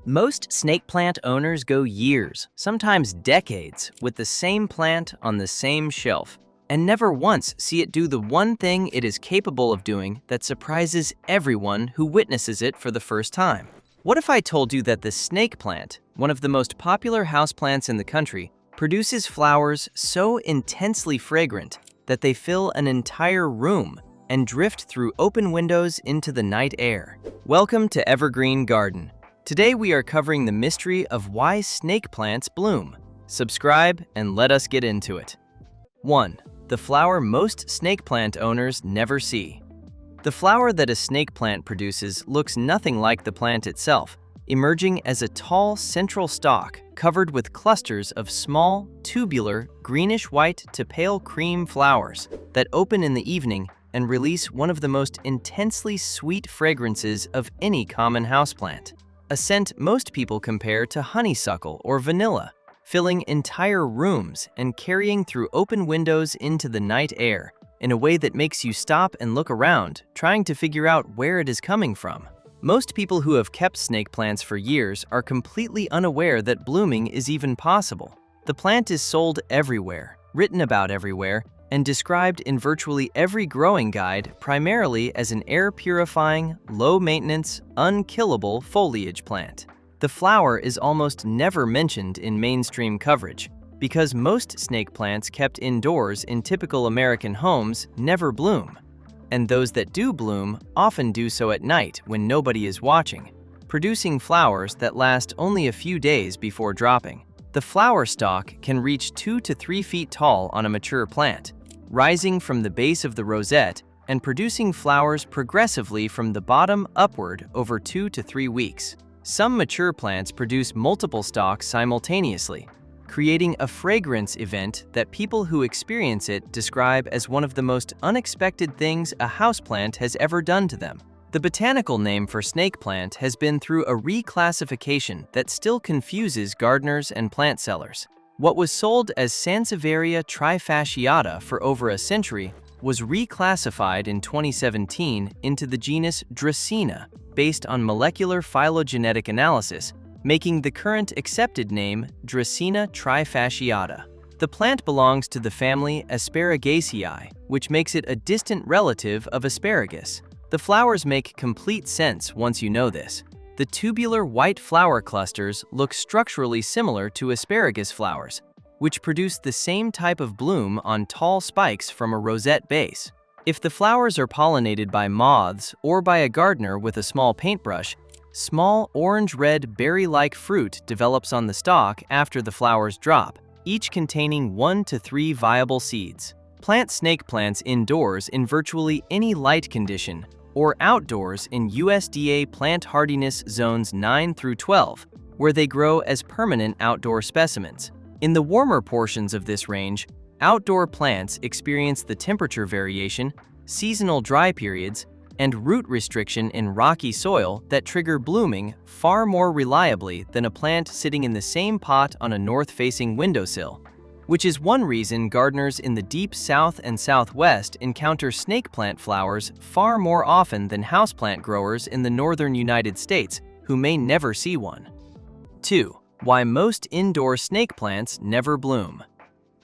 Most snake plant owners go years, sometimes decades, with the same plant on the same shelf, and never once see it do the one thing it is capable of doing that surprises everyone who witnesses it for the first time. What if I told you that the snake plant, one of the most popular houseplants in the country, produces flowers so intensely fragrant that they fill an entire room and drift through open windows into the night air? Welcome to Evergreen Garden. Today we are covering the mystery of why snake plants bloom. Subscribe and let us get into it. 1. The flower most snake plant owners never see. The flower that a snake plant produces looks nothing like the plant itself, emerging as a tall central stalk covered with clusters of small, tubular, greenish-white to pale cream flowers that open in the evening and release one of the most intensely sweet fragrances of any common houseplant. A scent most people compare to honeysuckle or vanilla, filling entire rooms and carrying through open windows into the night air in a way that makes you stop and look around, trying to figure out where it is coming from. Most people who have kept snake plants for years are completely unaware that blooming is even possible. The plant is sold everywhere, written about everywhere, and described in virtually every growing guide primarily as an air-purifying, low-maintenance, unkillable foliage plant. The flower is almost never mentioned in mainstream coverage because most snake plants kept indoors in typical American homes never bloom, and those that do bloom often do so at night when nobody is watching, producing flowers that last only a few days before dropping. The flower stalk can reach 2 to 3 feet tall on a mature plant, rising from the base of the rosette and producing flowers progressively from the bottom upward over 2 to 3 weeks. Some mature plants produce multiple stalks simultaneously, creating a fragrance event that people who experience it describe as one of the most unexpected things a houseplant has ever done to them. The botanical name for snake plant has been through a reclassification that still confuses gardeners and plant sellers. What was sold as Sansevieria trifasciata for over a century was reclassified in 2017 into the genus Dracaena based on molecular phylogenetic analysis, making the current accepted name Dracaena trifasciata. The plant belongs to the family Asparagaceae, which makes it a distant relative of asparagus. The flowers make complete sense once you know this. The tubular white flower clusters look structurally similar to asparagus flowers, which produce the same type of bloom on tall spikes from a rosette base. If the flowers are pollinated by moths or by a gardener with a small paintbrush, small orange-red berry-like fruit develops on the stalk after the flowers drop, each containing 1 to 3 viable seeds. Plant snake plants indoors in virtually any light condition, or outdoors in USDA plant hardiness zones 9 through 12, where they grow as permanent outdoor specimens. In the warmer portions of this range, outdoor plants experience the temperature variation, seasonal dry periods, and root restriction in rocky soil that trigger blooming far more reliably than a plant sitting in the same pot on a north-facing windowsill, which is one reason gardeners in the deep south and southwest encounter snake plant flowers far more often than houseplant growers in the northern United States who may never see one. 2. Why most indoor snake plants never bloom.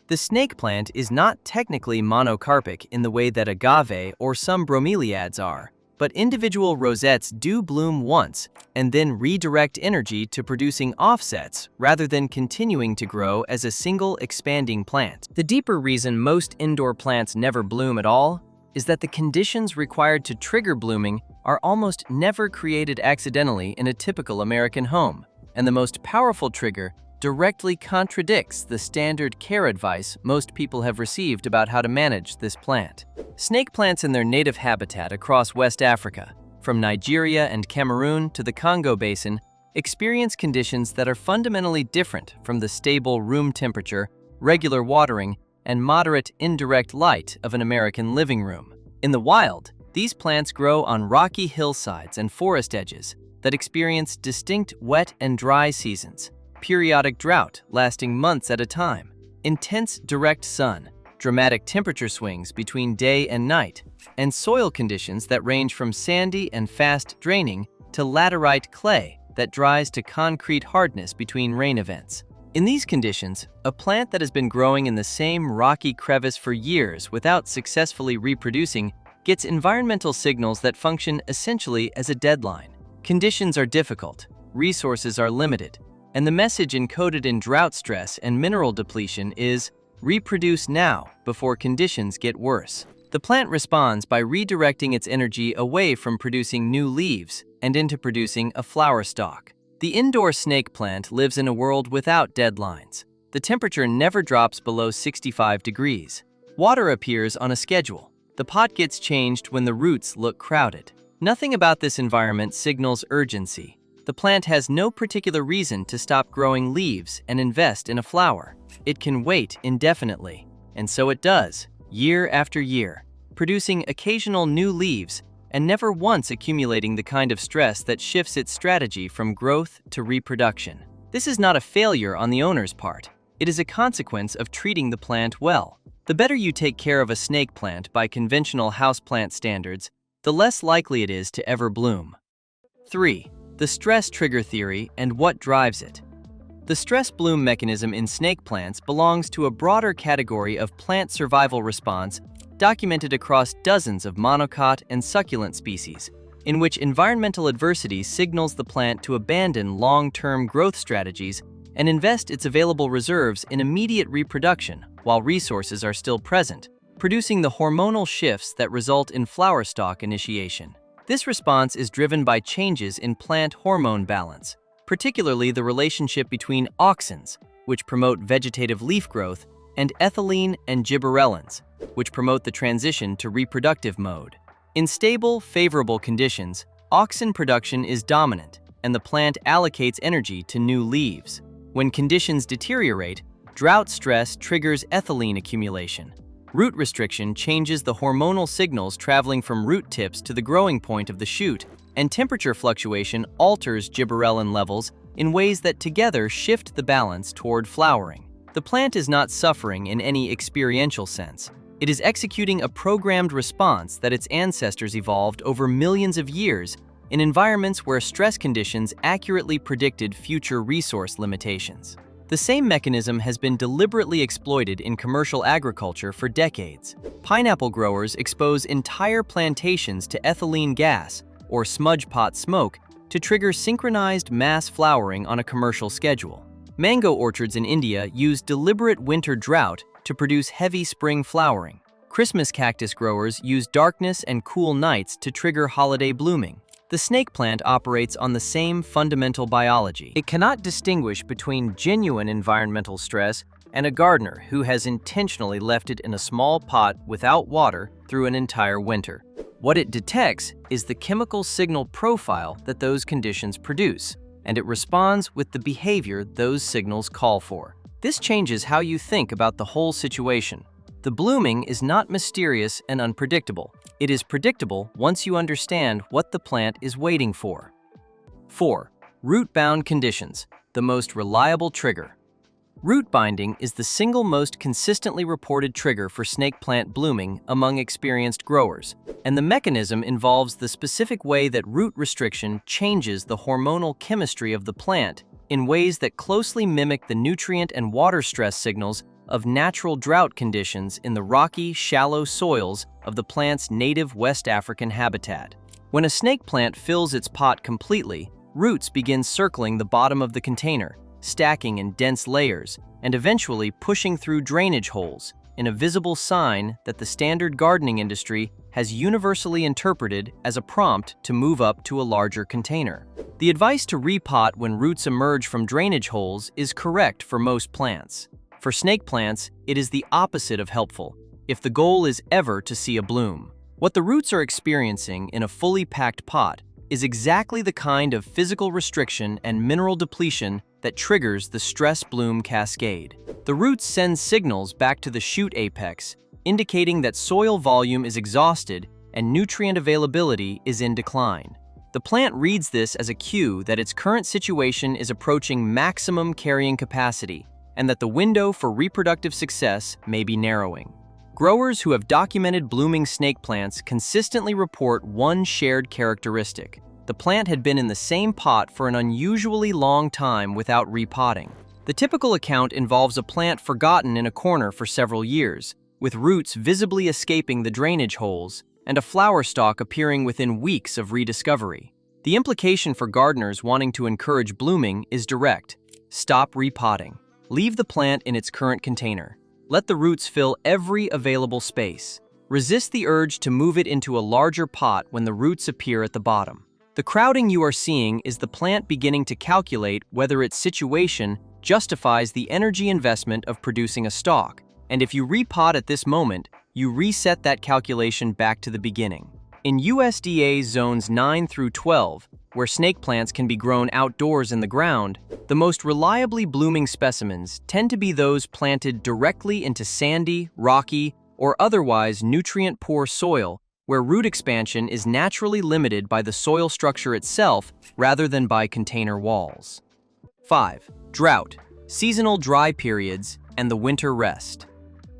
The snake plant is not technically monocarpic in the way that agave or some bromeliads are, but individual rosettes do bloom once and then redirect energy to producing offsets rather than continuing to grow as a single expanding plant. The deeper reason most indoor plants never bloom at all is that the conditions required to trigger blooming are almost never created accidentally in a typical American home, and the most powerful trigger directly contradicts the standard care advice most people have received about how to manage this plant. Snake plants in their native habitat across West Africa, from Nigeria and Cameroon to the Congo Basin, experience conditions that are fundamentally different from the stable room temperature, regular watering, and moderate indirect light of an American living room. In the wild, these plants grow on rocky hillsides and forest edges that experience distinct wet and dry seasons, periodic drought lasting months at a time, intense direct sun, dramatic temperature swings between day and night, and soil conditions that range from sandy and fast draining to laterite clay that dries to concrete hardness between rain events. In these conditions, a plant that has been growing in the same rocky crevice for years without successfully reproducing gets environmental signals that function essentially as a deadline. Conditions are difficult, resources are limited, and the message encoded in drought stress and mineral depletion is, reproduce now before conditions get worse. The plant responds by redirecting its energy away from producing new leaves and into producing a flower stalk. The indoor snake plant lives in a world without deadlines. The temperature never drops below 65 degrees. Water appears on a schedule. The pot gets changed when the roots look crowded. Nothing about this environment signals urgency. The plant has no particular reason to stop growing leaves and invest in a flower. It can wait indefinitely, and so it does, year after year, producing occasional new leaves and never once accumulating the kind of stress that shifts its strategy from growth to reproduction. This is not a failure on the owner's part. It is a consequence of treating the plant well. The better you take care of a snake plant by conventional houseplant standards, the less likely it is to ever bloom. 3. The stress trigger theory and what drives it. The stress bloom mechanism in snake plants belongs to a broader category of plant survival response documented across dozens of monocot and succulent species, in which environmental adversity signals the plant to abandon long-term growth strategies and invest its available reserves in immediate reproduction while resources are still present, producing the hormonal shifts that result in flower stalk initiation. This response is driven by changes in plant hormone balance, particularly the relationship between auxins, which promote vegetative leaf growth, and ethylene and gibberellins, which promote the transition to reproductive mode. In stable, favorable conditions, auxin production is dominant, and the plant allocates energy to new leaves. When conditions deteriorate, drought stress triggers ethylene accumulation. Root restriction changes the hormonal signals traveling from root tips to the growing point of the shoot, and temperature fluctuation alters gibberellin levels in ways that together shift the balance toward flowering. The plant is not suffering in any experiential sense. It is executing a programmed response that its ancestors evolved over millions of years in environments where stress conditions accurately predicted future resource limitations. The same mechanism has been deliberately exploited in commercial agriculture for decades. Pineapple growers expose entire plantations to ethylene gas, or smudge pot smoke, to trigger synchronized mass flowering on a commercial schedule. Mango orchards in India use deliberate winter drought to produce heavy spring flowering. Christmas cactus growers use darkness and cool nights to trigger holiday blooming. The snake plant operates on the same fundamental biology. It cannot distinguish between genuine environmental stress and a gardener who has intentionally left it in a small pot without water through an entire winter. What it detects is the chemical signal profile that those conditions produce, and it responds with the behavior those signals call for. This changes how you think about the whole situation. The blooming is not mysterious and unpredictable. It is predictable once you understand what the plant is waiting for. 4. Root-bound conditions, the most reliable trigger. Root binding is the single most consistently reported trigger for snake plant blooming among experienced growers, and the mechanism involves the specific way that root restriction changes the hormonal chemistry of the plant in ways that closely mimic the nutrient and water stress signals of natural drought conditions in the rocky, shallow soils of the plant's native West African habitat. When a snake plant fills its pot completely, roots begin circling the bottom of the container, stacking in dense layers, and eventually pushing through drainage holes in a visible sign that the standard gardening industry has universally interpreted as a prompt to move up to a larger container. The advice to repot when roots emerge from drainage holes is correct for most plants. For snake plants, it is the opposite of helpful, if the goal is ever to see a bloom. What the roots are experiencing in a fully packed pot is exactly the kind of physical restriction and mineral depletion that triggers the stress bloom cascade. The roots send signals back to the shoot apex, indicating that soil volume is exhausted and nutrient availability is in decline. The plant reads this as a cue that its current situation is approaching maximum carrying capacity, and that the window for reproductive success may be narrowing. Growers who have documented blooming snake plants consistently report one shared characteristic. the plant had been in the same pot for an unusually long time without repotting. The typical account involves a plant forgotten in a corner for several years, with roots visibly escaping the drainage holes and a flower stalk appearing within weeks of rediscovery. The implication for gardeners wanting to encourage blooming is direct. Stop repotting. Leave the plant in its current container. Let the roots fill every available space. Resist the urge to move it into a larger pot when the roots appear at the bottom. The crowding you are seeing is the plant beginning to calculate whether its situation justifies the energy investment of producing a stalk, and if you repot at this moment, you reset that calculation back to the beginning. In USDA zones 9 through 12, where snake plants can be grown outdoors in the ground, the most reliably blooming specimens tend to be those planted directly into sandy, rocky, or otherwise nutrient-poor soil, where root expansion is naturally limited by the soil structure itself rather than by container walls. 5. Drought, seasonal dry periods, and the winter rest.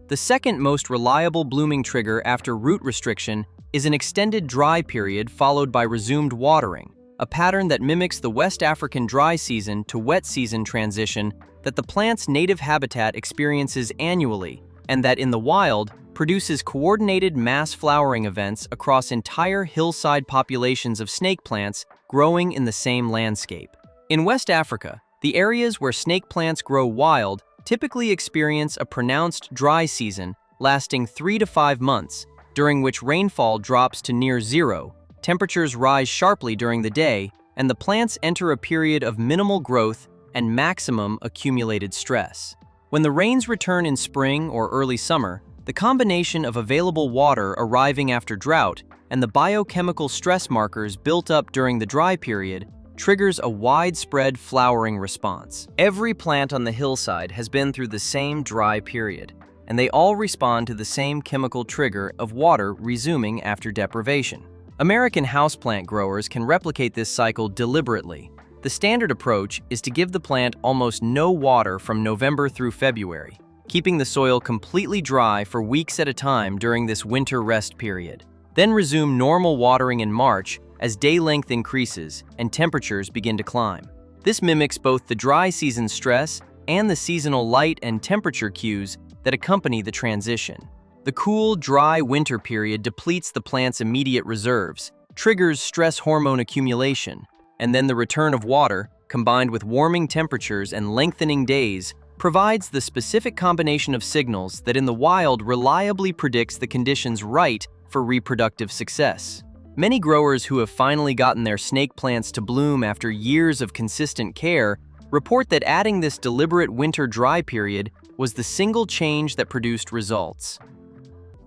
The second most reliable blooming trigger after root restriction is an extended dry period followed by resumed watering, a pattern that mimics the West African dry season to wet season transition that the plant's native habitat experiences annually, and that in the wild produces coordinated mass flowering events across entire hillside populations of snake plants growing in the same landscape. In West Africa, the areas where snake plants grow wild typically experience a pronounced dry season lasting 3 to 5 months, during which rainfall drops to near zero, temperatures rise sharply during the day, and the plants enter a period of minimal growth and maximum accumulated stress. When the rains return in spring or early summer, the combination of available water arriving after drought and the biochemical stress markers built up during the dry period triggers a widespread flowering response. Every plant on the hillside has been through the same dry period, and they all respond to the same chemical trigger of water resuming after deprivation. American houseplant growers can replicate this cycle deliberately. The standard approach is to give the plant almost no water from November through February, keeping the soil completely dry for weeks at a time during this winter rest period. Then resume normal watering in March as day length increases and temperatures begin to climb. This mimics both the dry season stress and the seasonal light and temperature cues that accompany the transition. The cool, dry winter period depletes the plant's immediate reserves, triggers stress hormone accumulation, and then the return of water, combined with warming temperatures and lengthening days, provides the specific combination of signals that in the wild reliably predicts the conditions right for reproductive success. Many growers who have finally gotten their snake plants to bloom after years of consistent care report that adding this deliberate winter dry period was the single change that produced results.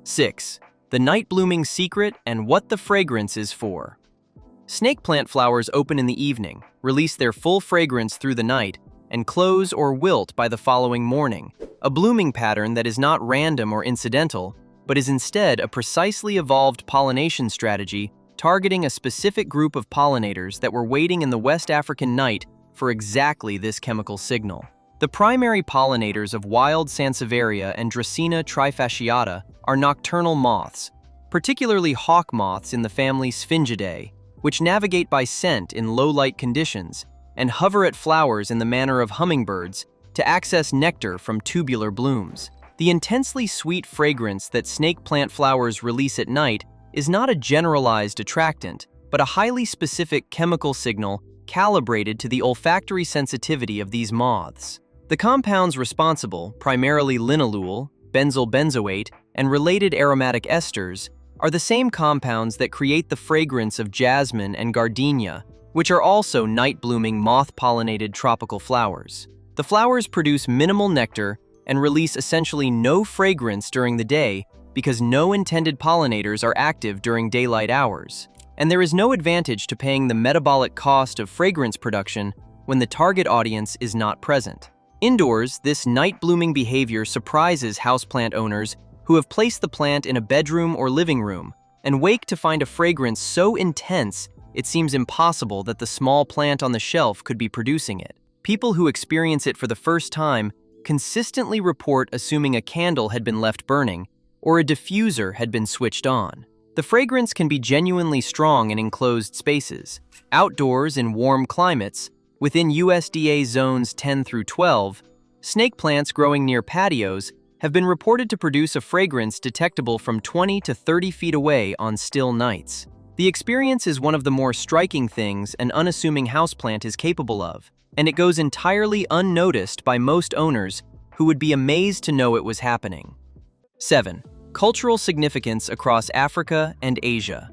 6. The night blooming secret and what the fragrance is for. Snake plant flowers open in the evening, release their full fragrance through the night, and close or wilt by the following morning, a blooming pattern that is not random or incidental, but is instead a precisely evolved pollination strategy targeting a specific group of pollinators that were waiting in the West African night for exactly this chemical signal. The primary pollinators of wild Sansevieria and Dracaena trifasciata are nocturnal moths, particularly hawk moths in the family Sphingidae, which navigate by scent in low-light conditions and hover at flowers in the manner of hummingbirds to access nectar from tubular blooms. The intensely sweet fragrance that snake plant flowers release at night is not a generalized attractant, but a highly specific chemical signal calibrated to the olfactory sensitivity of these moths. The compounds responsible, primarily linalool, benzyl benzoate, and related aromatic esters, are the same compounds that create the fragrance of jasmine and gardenia, which are also night-blooming moth-pollinated tropical flowers. The flowers produce minimal nectar and release essentially no fragrance during the day because no intended pollinators are active during daylight hours. And there is no advantage to paying the metabolic cost of fragrance production when the target audience is not present. Indoors, this night-blooming behavior surprises houseplant owners who have placed the plant in a bedroom or living room and wake to find a fragrance so intense it seems impossible that the small plant on the shelf could be producing it. People who experience it for the first time consistently report assuming a candle had been left burning or a diffuser had been switched on. The fragrance can be genuinely strong in enclosed spaces. Outdoors in warm climates, within USDA zones 10 through 12, snake plants growing near patios have been reported to produce a fragrance detectable from 20 to 30 feet away on still nights. The experience is one of the more striking things an unassuming houseplant is capable of, and it goes entirely unnoticed by most owners who would be amazed to know it was happening. 7. Cultural significance across Africa and Asia.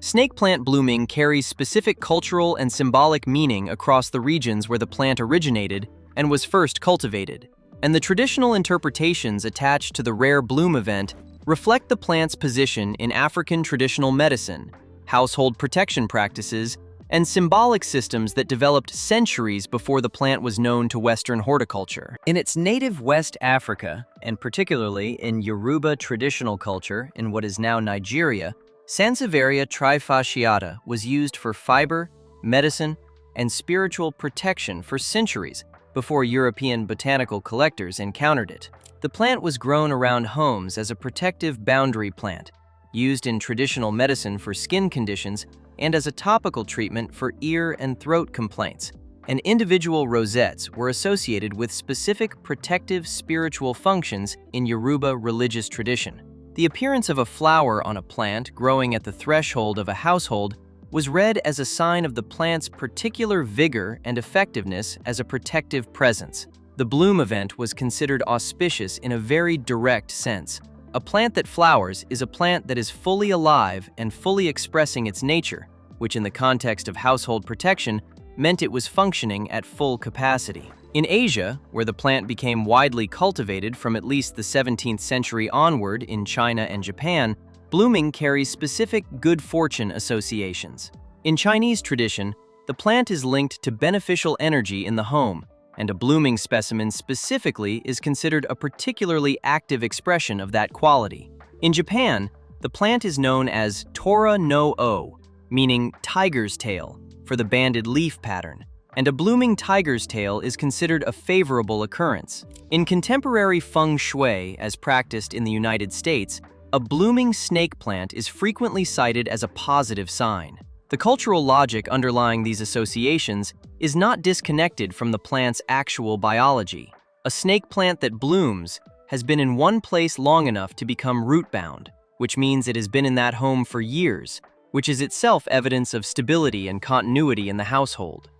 Snake plant blooming carries specific cultural and symbolic meaning across the regions where the plant originated and was first cultivated, and the traditional interpretations attached to the rare bloom event reflect the plant's position in African traditional medicine, household protection practices, and symbolic systems that developed centuries before the plant was known to Western horticulture. In its native West Africa, and particularly in Yoruba traditional culture in what is now Nigeria, Sansevieria trifasciata was used for fiber, medicine, and spiritual protection for centuries before European botanical collectors encountered it. The plant was grown around homes as a protective boundary plant, used in traditional medicine for skin conditions and as a topical treatment for ear and throat complaints, and individual rosettes were associated with specific protective spiritual functions in Yoruba religious tradition. The appearance of a flower on a plant growing at the threshold of a household was read as a sign of the plant's particular vigor and effectiveness as a protective presence. The bloom event was considered auspicious in a very direct sense. A plant that flowers is a plant that is fully alive and fully expressing its nature, which in the context of household protection meant it was functioning at full capacity. In Asia, where the plant became widely cultivated from at least the 17th century onward in China and Japan, blooming carries specific good fortune associations. In Chinese tradition, the plant is linked to beneficial energy in the home, and a blooming specimen specifically is considered a particularly active expression of that quality. In Japan, the plant is known as Tora no O, meaning tiger's tail, for the banded leaf pattern, and a blooming tiger's tail is considered a favorable occurrence. In contemporary feng shui, as practiced in the United States, a blooming snake plant is frequently cited as a positive sign. The cultural logic underlying these associations is not disconnected from the plant's actual biology. A snake plant that blooms has been in one place long enough to become root-bound, which means it has been in that home for years, which is itself evidence of stability and continuity in the household.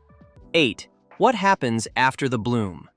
8. What happens after the bloom?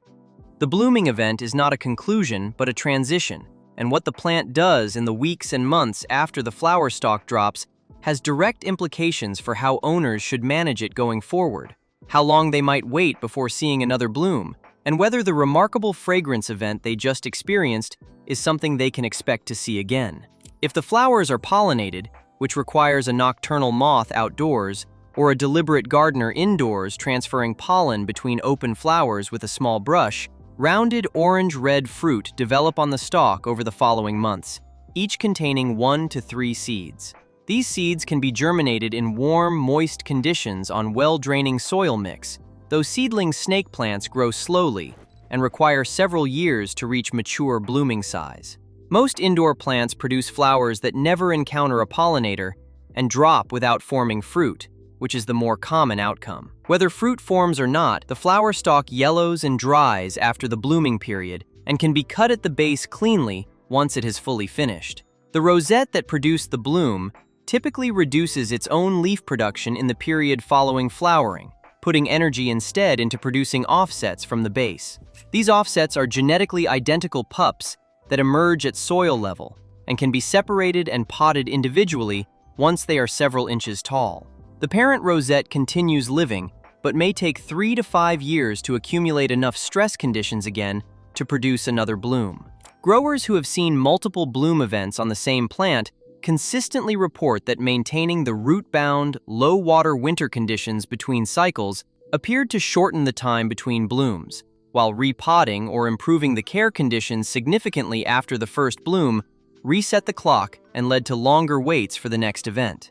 The blooming event is not a conclusion, but a transition, and what the plant does in the weeks and months after the flower stalk drops has direct implications for how owners should manage it going forward, how long they might wait before seeing another bloom, and whether the remarkable fragrance event they just experienced is something they can expect to see again. If the flowers are pollinated, which requires a nocturnal moth outdoors, or a deliberate gardener indoors transferring pollen between open flowers with a small brush, rounded orange-red fruit develop on the stalk over the following months, each containing 1 to 3 seeds. These seeds can be germinated in warm, moist conditions on well-draining soil mix, though seedling snake plants grow slowly and require several years to reach mature blooming size. Most indoor plants produce flowers that never encounter a pollinator and drop without forming fruit, which is the more common outcome. Whether fruit forms or not, the flower stalk yellows and dries after the blooming period and can be cut at the base cleanly once it has fully finished. The rosette that produced the bloom typically reduces its own leaf production in the period following flowering, putting energy instead into producing offsets from the base. These offsets are genetically identical pups that emerge at soil level and can be separated and potted individually once they are several inches tall. The parent rosette continues living, but may take 3 to 5 years to accumulate enough stress conditions again to produce another bloom. Growers who have seen multiple bloom events on the same plant consistently report that maintaining the root-bound, low-water winter conditions between cycles appeared to shorten the time between blooms, while repotting or improving the care conditions significantly after the first bloom reset the clock and led to longer waits for the next event.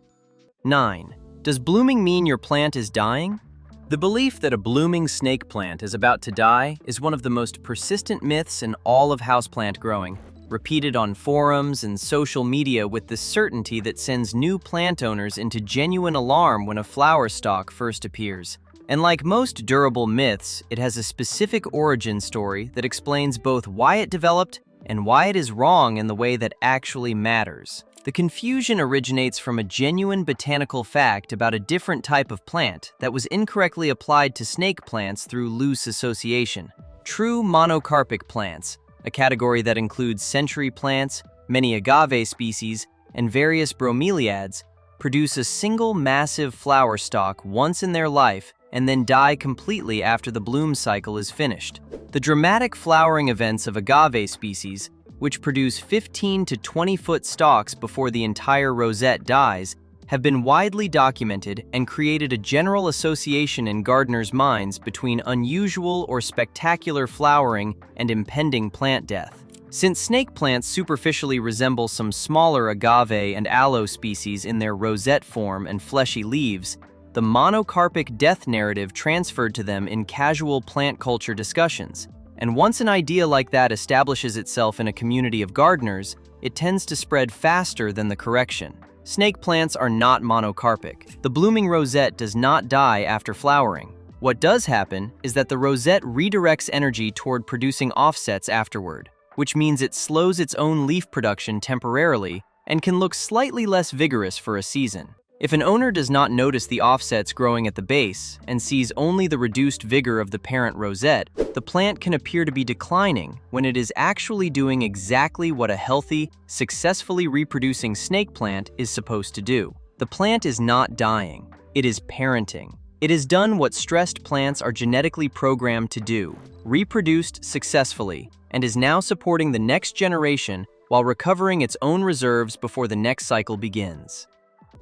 9. Does blooming mean your plant is dying? The belief that a blooming snake plant is about to die is one of the most persistent myths in all of houseplant growing, repeated on forums and social media with the certainty that sends new plant owners into genuine alarm when a flower stalk first appears. And like most durable myths, it has a specific origin story that explains both why it developed and why it is wrong in the way that actually matters. The confusion originates from a genuine botanical fact about a different type of plant that was incorrectly applied to snake plants through loose association. True monocarpic plants, a category that includes century plants, many agave species, and various bromeliads, produce a single massive flower stalk once in their life and then die completely after the bloom cycle is finished. The dramatic flowering events of agave species, which produce 15 to 20-foot stalks before the entire rosette dies, have been widely documented and created a general association in gardeners' minds between unusual or spectacular flowering and impending plant death. Since snake plants superficially resemble some smaller agave and aloe species in their rosette form and fleshy leaves, the monocarpic death narrative transferred to them in casual plant culture discussions. And once an idea like that establishes itself in a community of gardeners, it tends to spread faster than the correction. Snake plants are not monocarpic. The blooming rosette does not die after flowering. What does happen is that the rosette redirects energy toward producing offsets afterward, which means it slows its own leaf production temporarily and can look slightly less vigorous for a season. If an owner does not notice the offsets growing at the base and sees only the reduced vigor of the parent rosette, the plant can appear to be declining when it is actually doing exactly what a healthy, successfully reproducing snake plant is supposed to do. The plant is not dying, it is parenting. It has done what stressed plants are genetically programmed to do, reproduced successfully, and is now supporting the next generation while recovering its own reserves before the next cycle begins.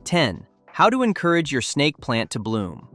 10. How to encourage your snake plant to bloom.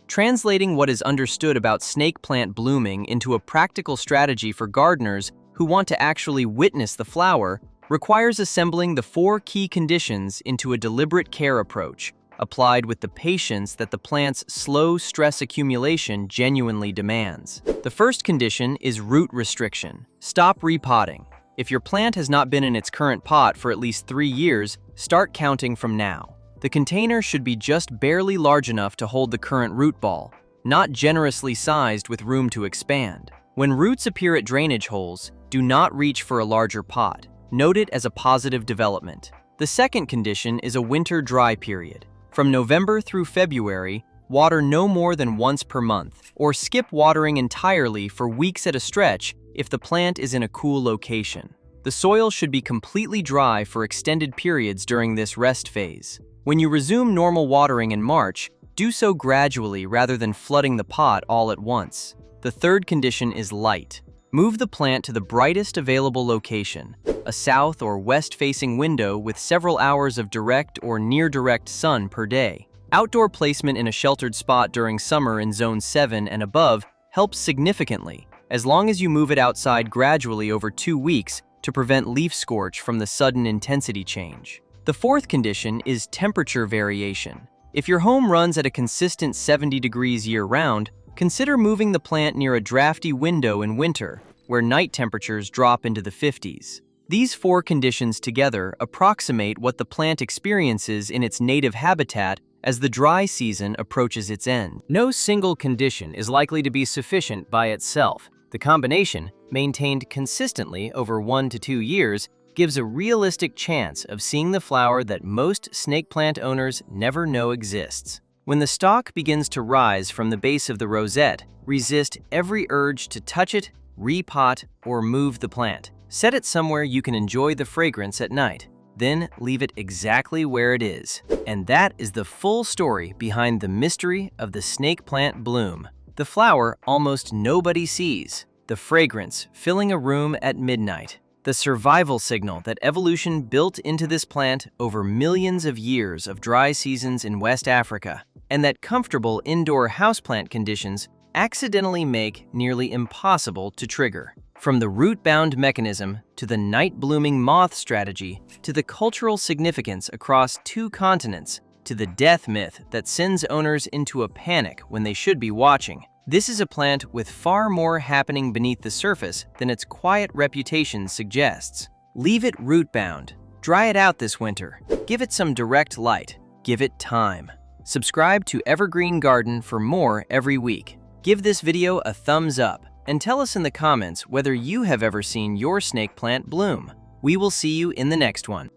Translating what is understood about snake plant blooming into a practical strategy for gardeners who want to actually witness the flower requires assembling the 4 key conditions into a deliberate care approach, applied with the patience that the plant's slow stress accumulation genuinely demands. The first condition is root restriction. Stop repotting. If your plant has not been in its current pot for at least 3 years, start counting from now. The container should be just barely large enough to hold the current root ball, not generously sized with room to expand. When roots appear at drainage holes, do not reach for a larger pot. Note it as a positive development. The second condition is a winter dry period. From November through February, water no more than once per month, or skip watering entirely for weeks at a stretch if the plant is in a cool location. The soil should be completely dry for extended periods during this rest phase. When you resume normal watering in March, do so gradually rather than flooding the pot all at once. The third condition is light. Move the plant to the brightest available location, a south or west-facing window with several hours of direct or near-direct sun per day. Outdoor placement in a sheltered spot during summer in Zone 7 and above helps significantly, as long as you move it outside gradually over 2 weeks to prevent leaf scorch from the sudden intensity change. The fourth condition is temperature variation. If your home runs at a consistent 70 degrees year-round, consider moving the plant near a drafty window in winter, where night temperatures drop into the 50s. These 4 conditions together approximate what the plant experiences in its native habitat as the dry season approaches its end. No single condition is likely to be sufficient by itself. The combination, maintained consistently over 1 to 2 years, gives a realistic chance of seeing the flower that most snake plant owners never know exists. When the stalk begins to rise from the base of the rosette, resist every urge to touch it, repot, or move the plant. Set it somewhere you can enjoy the fragrance at night. Then leave it exactly where it is. And that is the full story behind the mystery of the snake plant bloom. The flower almost nobody sees. The fragrance filling a room at midnight. The survival signal that evolution built into this plant over millions of years of dry seasons in West Africa, and that comfortable indoor houseplant conditions accidentally make nearly impossible to trigger. From the root-bound mechanism to the night-blooming moth strategy to the cultural significance across 2 continents to the death myth that sends owners into a panic when they should be watching. This is a plant with far more happening beneath the surface than its quiet reputation suggests. Leave it root-bound. Dry it out this winter. Give it some direct light. Give it time. Subscribe to Evergreen Garden for more every week. Give this video a thumbs up and tell us in the comments whether you have ever seen your snake plant bloom. We will see you in the next one.